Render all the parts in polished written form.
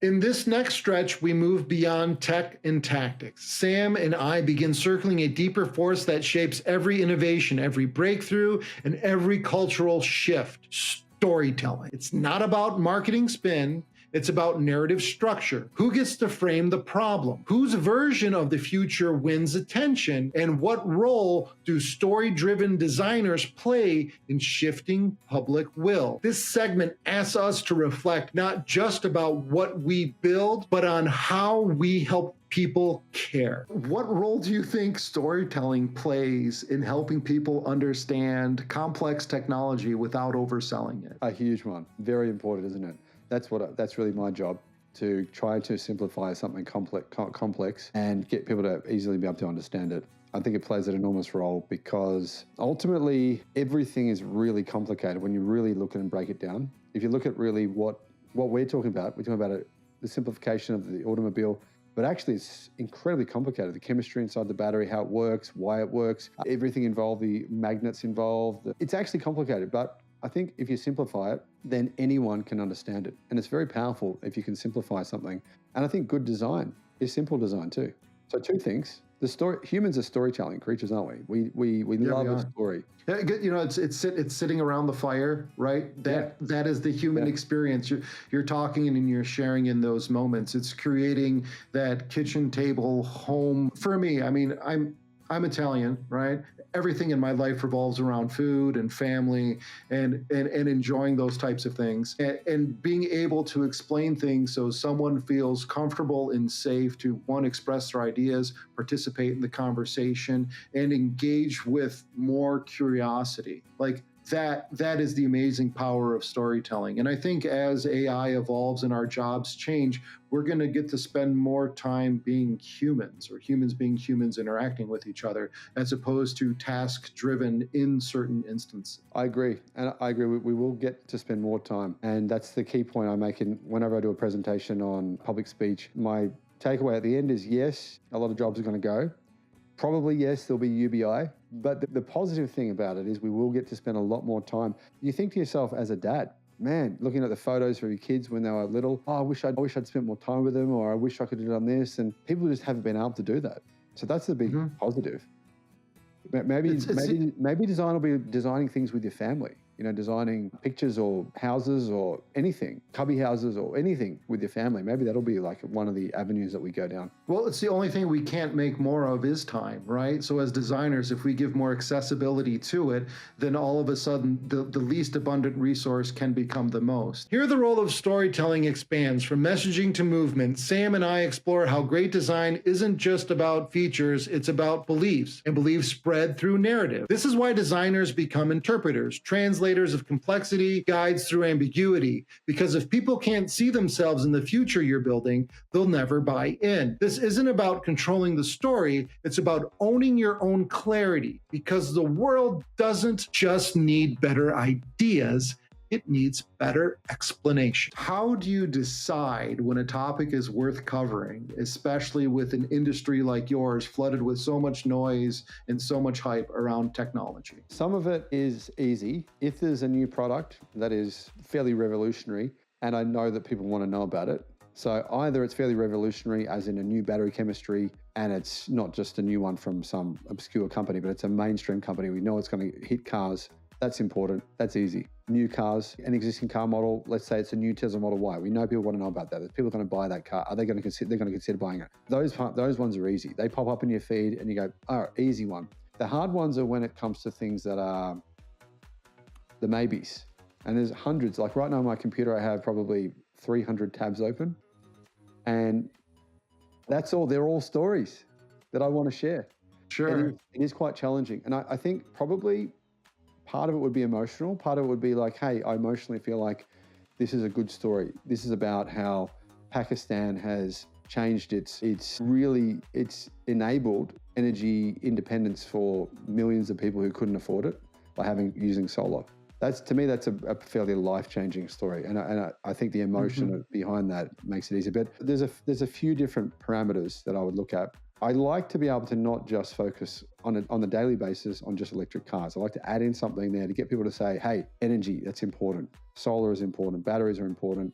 In this next stretch, we move beyond tech and tactics. Sam and I begin circling a deeper force that shapes every innovation, every breakthrough, and every cultural shift: storytelling. It's not about marketing spin. It's about narrative structure. Who gets to frame the problem? Whose version of the future wins attention? And what role do story-driven designers play in shifting public will? This segment asks us to reflect not just about what we build, but on how we help people care. What role do you think storytelling plays in helping people understand complex technology without overselling it? A huge one. Very important, isn't it? That's really my job, to try to simplify something complex and get people to easily be able to understand it. I think it plays an enormous role because ultimately everything is really complicated when you really look at and break it down. If you look at really what we're talking about the simplification of the automobile, but actually it's incredibly complicated. The chemistry inside the battery, how it works, why it works, everything involved, the magnets involved. It's actually complicated, but I think if you simplify it, then anyone can understand it. And it's very powerful if you can simplify something. And I think good design is simple design too. So two things. Humans are storytelling creatures, aren't we? We love a story. Yeah, you know, it's sitting around the fire, right? That is the human experience. You're talking and you're sharing in those moments. It's creating that kitchen table home. For me, I mean, I'm Italian, right? Everything in my life revolves around food and family and enjoying those types of things and being able to explain things so someone feels comfortable and safe to, one, express their ideas, participate in the conversation, and engage with more curiosity. Like that is the amazing power of storytelling. And I think as AI evolves and our jobs change, we're going to get to spend more time being humans, or humans being humans interacting with each other, as opposed to task driven in certain instances. I agree. And I agree. We will get to spend more time. And that's the key point I make whenever I do a presentation on public speech. My takeaway at the end is, yes, a lot of jobs are going to go. Probably, yes, there'll be UBI. But the positive thing about it is we will get to spend a lot more time. You think to yourself as a dad, man, looking at the photos of your kids when they were little, I wish I'd spent more time with them, or I wish I could have done this. And people just haven't been able to do that. So that's the big positive. Maybe design will be designing things with your family. You know, designing pictures or houses or anything, cubby houses or anything with your family. Maybe that'll be like one of the avenues that we go down. Well, it's the only thing we can't make more of is time, right? So as designers, if we give more accessibility to it, then all of a sudden the least abundant resource can become the most. Here, the role of storytelling expands from messaging to movement. Sam and I explore how great design isn't just about features, it's about beliefs, and beliefs spread through narrative. This is why designers become interpreters, translators of complexity, guides through ambiguity. Because if people can't see themselves in the future you're building, they'll never buy in. This isn't about controlling the story, it's about owning your own clarity. Because the world doesn't just need better ideas, it needs better explanation. How do you decide when a topic is worth covering, especially with an industry like yours flooded with so much noise and so much hype around technology? Some of it is easy. If there's a new product that is fairly revolutionary and I know that people want to know about it, so either it's fairly revolutionary as in a new battery chemistry and it's not just a new one from some obscure company, but it's a mainstream company. We know it's going to hit cars. That's important. That's easy. New cars, an existing car model. Let's say it's a new Tesla Model Y. We know people want to know about that. There's people going to buy that car. Are they going to consider? They're going to consider buying it. Those ones are easy. They pop up in your feed, and you go, "Oh, easy one." The hard ones are when it comes to things that are the maybes. And there's hundreds. Like right now on my computer, I have probably 300 tabs open, and that's all. They're all stories that I want to share. Sure, it is quite challenging, and I think probably. Part of it would be emotional. Part of it would be like, hey, I emotionally feel like this is a good story. This is about how Pakistan has changed it's enabled energy independence for millions of people who couldn't afford it by using solar. To me, that's a fairly life-changing story. And I think the emotion behind that makes it easy. But there's a few different parameters that I would look at. I like to be able to not just focus on the daily basis on just electric cars. I like to add in something there to get people to say, hey, energy, that's important. Solar is important. Batteries are important.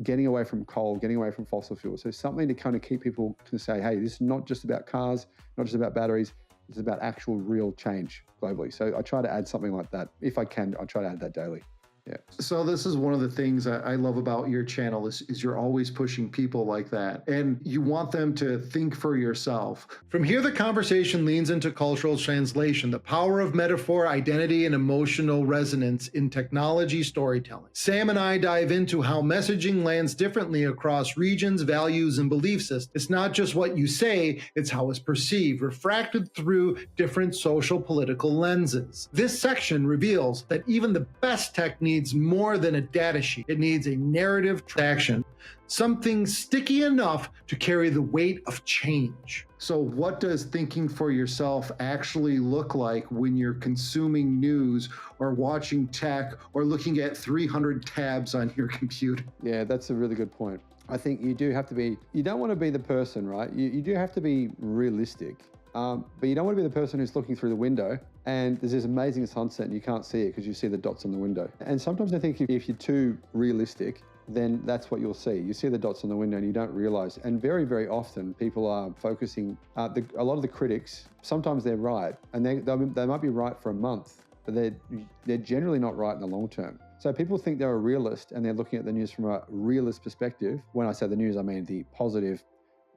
Getting away from coal, getting away from fossil fuels. So something to kind of keep people to say, hey, this is not just about cars, not just about batteries. It's about actual real change globally. So I try to add something like that. If I can, I try to add that daily. Yeah. So this is one of the things I love about your channel is you're always pushing people like that. And you want them to think for yourself. From here, the conversation leans into cultural translation, the power of metaphor, identity, and emotional resonance in technology storytelling. Sam and I dive into how messaging lands differently across regions, values, and belief systems. It's not just what you say, it's how it's perceived, refracted through different social political lenses. This section reveals that even the best techniques needs more than a data sheet. It needs a narrative traction, something sticky enough to carry the weight of change. So what does thinking for yourself actually look like when you're consuming news or watching tech or looking at 300 tabs on your computer? Yeah, that's a really good point. I think you do have to be, you don't want to be the person, right? You do have to be realistic. But you don't want to be the person who's looking through the window and there's this amazing sunset and you can't see it because you see the dots on the window. And sometimes I think if you're too realistic, then that's what you'll see. You see the dots on the window and you don't realize. And very, very often people are focusing, a lot of the critics, sometimes they're right and they might be right for a month, but they're generally not right in the long term. So people think they're a realist and they're looking at the news from a realist perspective. When I say the news, I mean the positive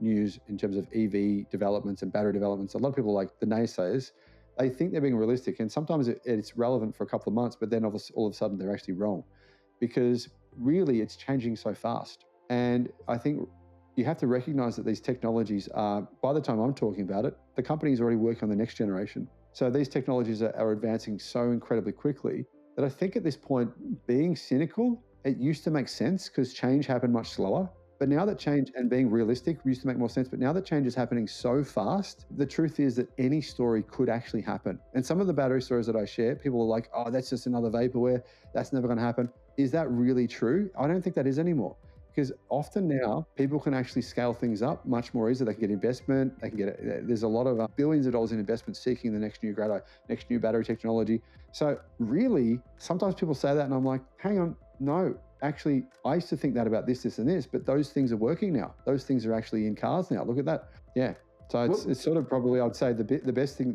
news in terms of EV developments and battery developments. A lot of people, like the naysayers, they think they're being realistic, and sometimes it's relevant for a couple of months, but then all of a sudden they're actually wrong because really it's changing so fast. And I think you have to recognize that these technologies are, by the time I'm talking about it, the company is already working on the next generation. So these technologies are advancing so incredibly quickly that I think at this point, being cynical, it used to make sense because change happened much slower. But now that change and being realistic used to make more sense, but now that change is happening so fast, the truth is that any story could actually happen. And some of the battery stories that I share, people are like, oh, that's just another vaporware. That's never going to happen. Is that really true? I don't think that is anymore. Because often now people can actually scale things up much more easily. They can get investment. They can get, there's a lot of billions of dollars in investment seeking the next new battery technology. So really, sometimes people say that and I'm like, hang on, no. Actually, I used to think that about this, this, and this, but those things are working now. Those things are actually in cars now. Look at that. Yeah. So it's sort of probably, I'd say the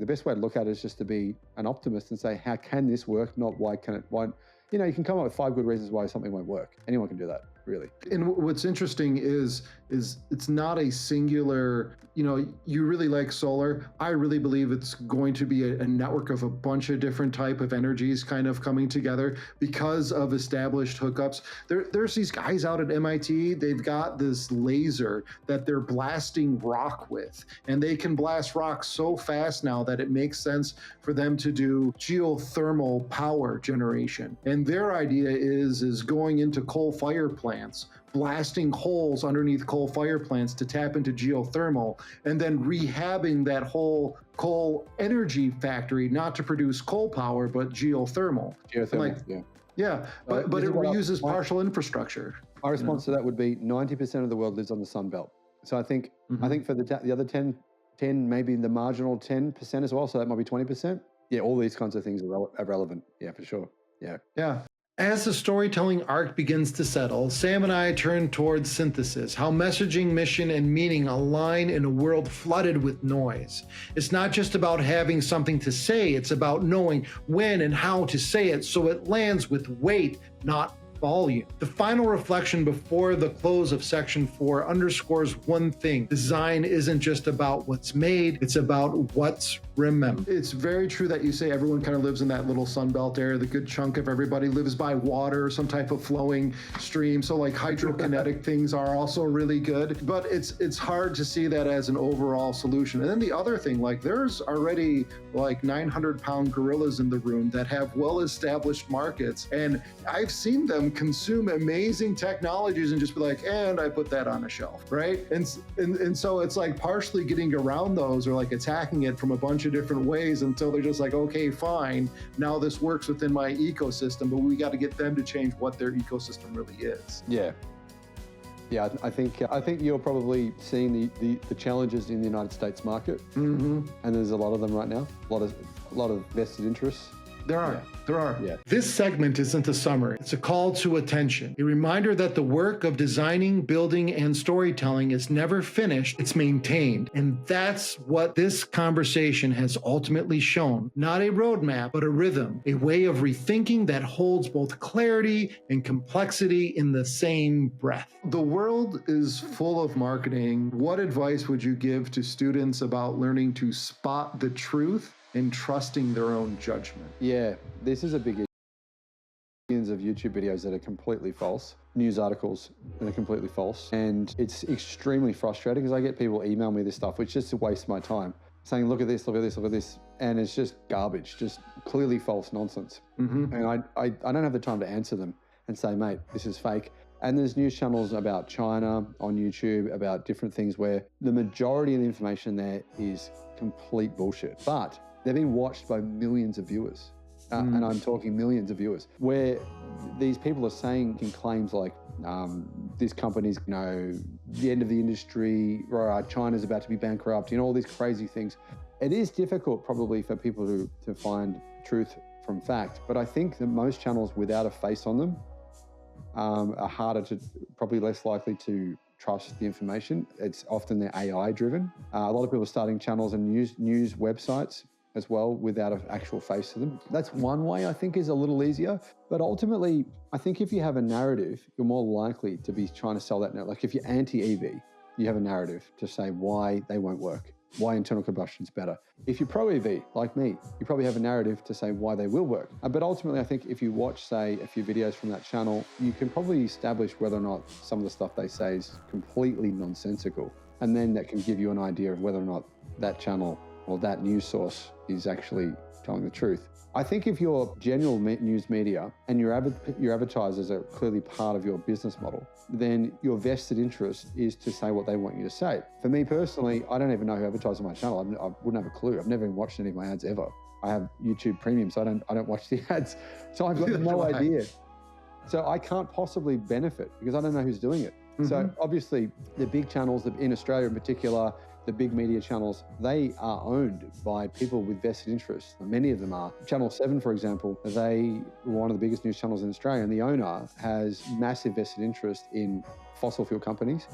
best way to look at it is just to be an optimist and say, how can this work? Not why can it, why, you know, you can come up with 5 good reasons why something won't work. Anyone can do that, really. And what's interesting is it's not a singular, you know, you really like solar. I really believe it's going to be a network of a bunch of different type of energies kind of coming together because of established hookups. There's these guys out at MIT, they've got this laser that they're blasting rock with, and they can blast rock so fast now that it makes sense for them to do geothermal power generation. And their idea is going into coal fire plants, blasting holes underneath coal fire plants to tap into geothermal, and then rehabbing that whole coal energy factory, not to produce coal power, but geothermal. Yeah, but it reuses partial infrastructure. My response to that would be 90% of the world lives on the Sun Belt. So I think for the other 10, maybe the marginal 10% as well, so that might be 20%. Yeah, all these kinds of things are relevant. Yeah, for sure. Yeah. Yeah. As the storytelling arc begins to settle, Sam and I turn towards synthesis, how messaging, mission, and meaning align in a world flooded with noise. It's not just about having something to say, it's about knowing when and how to say it so it lands with weight, not volume. The final reflection before the close of section 4 underscores one thing: design isn't just about what's made, it's about what's remembered. It's very true that you say everyone kind of lives in that little Sunbelt area. The good chunk of everybody lives by water, some type of flowing stream. So like hydrokinetic things are also really good, but it's hard to see that as an overall solution. And then the other thing, like there's already like 900-pound gorillas in the room that have well-established markets, and I've seen them consume amazing technologies and just be like, and I put that on a shelf, right? And so it's like partially getting around those or like attacking it from a bunch of different ways until they're just like, okay, fine, now this works within my ecosystem, but we got to get them to change what their ecosystem really is. Yeah. Yeah, I think you're probably seeing the challenges in the United States market, and there's a lot of them right now. A lot of vested interests. There are. Yeah. There are. Yeah. This segment isn't a summary. It's a call to attention. A reminder that the work of designing, building, and storytelling is never finished. It's maintained. And that's what this conversation has ultimately shown. Not a roadmap, but a rhythm, a way of rethinking that holds both clarity and complexity in the same breath. The world is full of marketing. What advice would you give to students about learning to spot the truth and trusting their own judgment? Yeah, this is a big issue. Millions of YouTube videos that are completely false, news articles that are completely false. And it's extremely frustrating because I get people email me this stuff, which just wastes my time, saying, look at this, look at this, look at this. And it's just garbage, just clearly false nonsense. And I don't have the time to answer them and say, mate, this is fake. And there's news channels about China on YouTube, about different things where the majority of the information there is complete bullshit. But they're being watched by millions of viewers. And I'm talking millions of viewers, where these people are saying claims like this company's, the end of the industry, or China's about to be bankrupt, all these crazy things. It is difficult probably for people to find truth from fact, but I think that most channels without a face on them are harder to, probably less likely to trust the information. It's often they're AI driven. A lot of people are starting channels and news websites as well without an actual face to them. That's one way I think is a little easier. But ultimately, I think if you have a narrative, you're more likely to be trying to sell that narrative. Like if you're anti-EV, you have a narrative to say why they won't work, why internal combustion's better. If you're pro-EV, like me, you probably have a narrative to say why they will work. But ultimately, I think if you watch, say, a few videos from that channel, you can probably establish whether or not some of the stuff they say is completely nonsensical. And then that can give you an idea of whether or not that channel or that news source is actually telling the truth. I think if you're general news media and your advertisers are clearly part of your business model, then your vested interest is to say what they want you to say. For me personally, I don't even know who advertises on my channel. I wouldn't have a clue. I've never even watched any of my ads ever. I have YouTube Premium, so I don't watch the ads. So I've got no idea. So I can't possibly benefit because I don't know who's doing it. So obviously the big channels in Australia in particular, the big media channels, they are owned by people with vested interests. Many of them are. Channel 7, for example, they were one of the biggest news channels in Australia, and the owner has massive vested interest in fossil fuel companies.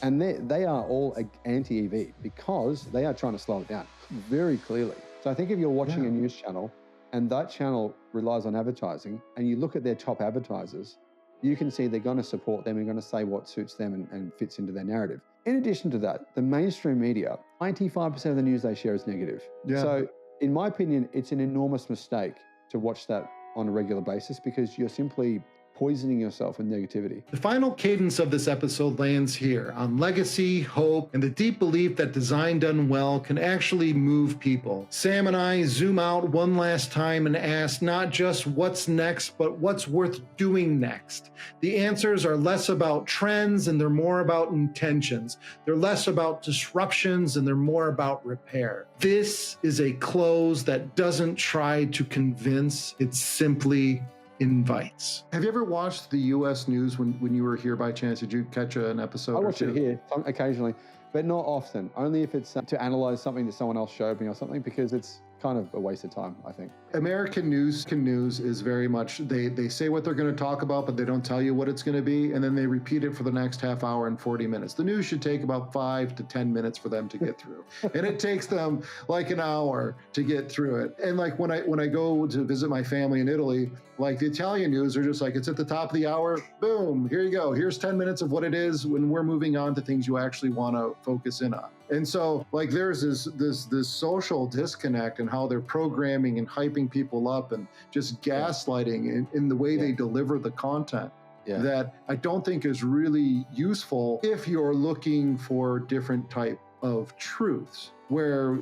And they are all anti-EV because they are trying to slow it down very clearly. So I think if you're watching a news channel and that channel relies on advertising and you look at their top advertisers, you can see they're going to support them and going to say what suits them and fits into their narrative. In addition to that, the mainstream media, 95% of the news they share is negative. So in my opinion, it's an enormous mistake to watch that on a regular basis because you're simply poisoning yourself with negativity. The final cadence of this episode lands here on legacy, hope, and the deep belief that design done well can actually move people. Sam and I zoom out one last time and ask not just what's next, but what's worth doing next. The answers are less about trends and they're more about intentions. They're less about disruptions and they're more about repair. This is a close that doesn't try to convince, it simply invites. Have you ever watched the U.S. news when you were here by chance? Did you catch an episode I or watch two? it here occasionally, but not often. Only if it's to analyze something that someone else showed me or something, because it's kind of a waste of time, I think. American news is very much, they say what they're going to talk about, but they don't tell you what it's going to be, and then they repeat it for the next half hour and 40 minutes. The news should take about 5 to 10 minutes for them to get through. And it takes them like an hour to get through it. And like when I go to visit my family in Italy, like the Italian news are just like, it's at the top of the hour, boom, here you go. Here's 10 minutes of what it is when we're moving on to things you actually want to focus in on. And so like there's this social disconnect in how they're programming and hyping people up and just gaslighting in the way they deliver the content that I don't think is really useful if you're looking for different type of truths where,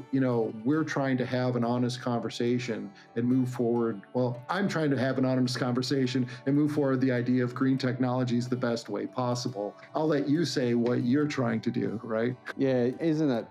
we're trying to have an honest conversation and move forward. Well, I'm trying to have an honest conversation and move forward the idea of green technologies the best way possible. I'll let you say what you're trying to do, right? Yeah,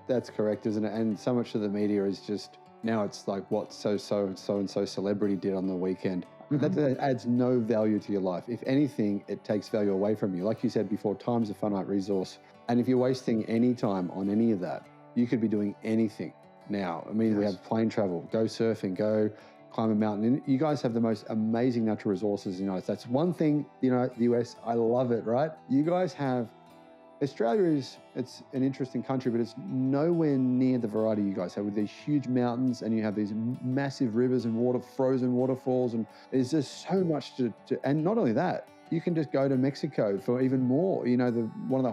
that's correct, isn't it? And so much of the media is just, now it's like what so and so celebrity did on the weekend. That adds no value to your life. If anything, it takes value away from you. Like you said before, time's a finite resource. And if you're wasting any time on any of that, you could be doing anything now. I mean, we Yes. have plane travel, go surfing, go climb a mountain. And you guys have the most amazing natural resources in the United States. One thing, the US, I love it, right? You guys have Australia it's an interesting country, but it's nowhere near the variety you guys have with these huge mountains, and you have these massive rivers and frozen waterfalls, and there's just so much to and not only that, you can just go to Mexico for even more. Some of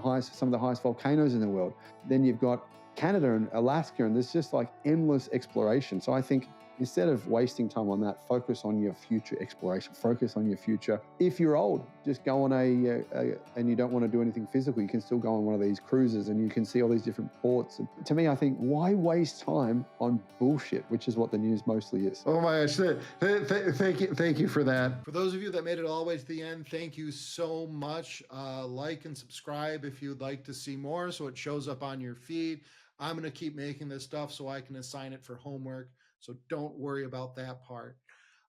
the highest volcanoes in the world. Then you've got Canada and Alaska, and there's just like endless exploration. So I think instead of wasting time on that, focus on your future exploration, focus on your future. If you're old, just go on and you don't want to do anything physical, you can still go on one of these cruises and you can see all these different ports. And to me, I think, why waste time on bullshit, which is what the news mostly is. Oh my gosh, thank you for that. For those of you that made it all the way to the end, thank you so much. Like and subscribe if you'd like to see more so it shows up on your feed. I'm going to keep making this stuff so I can assign it for homework. So don't worry about that part.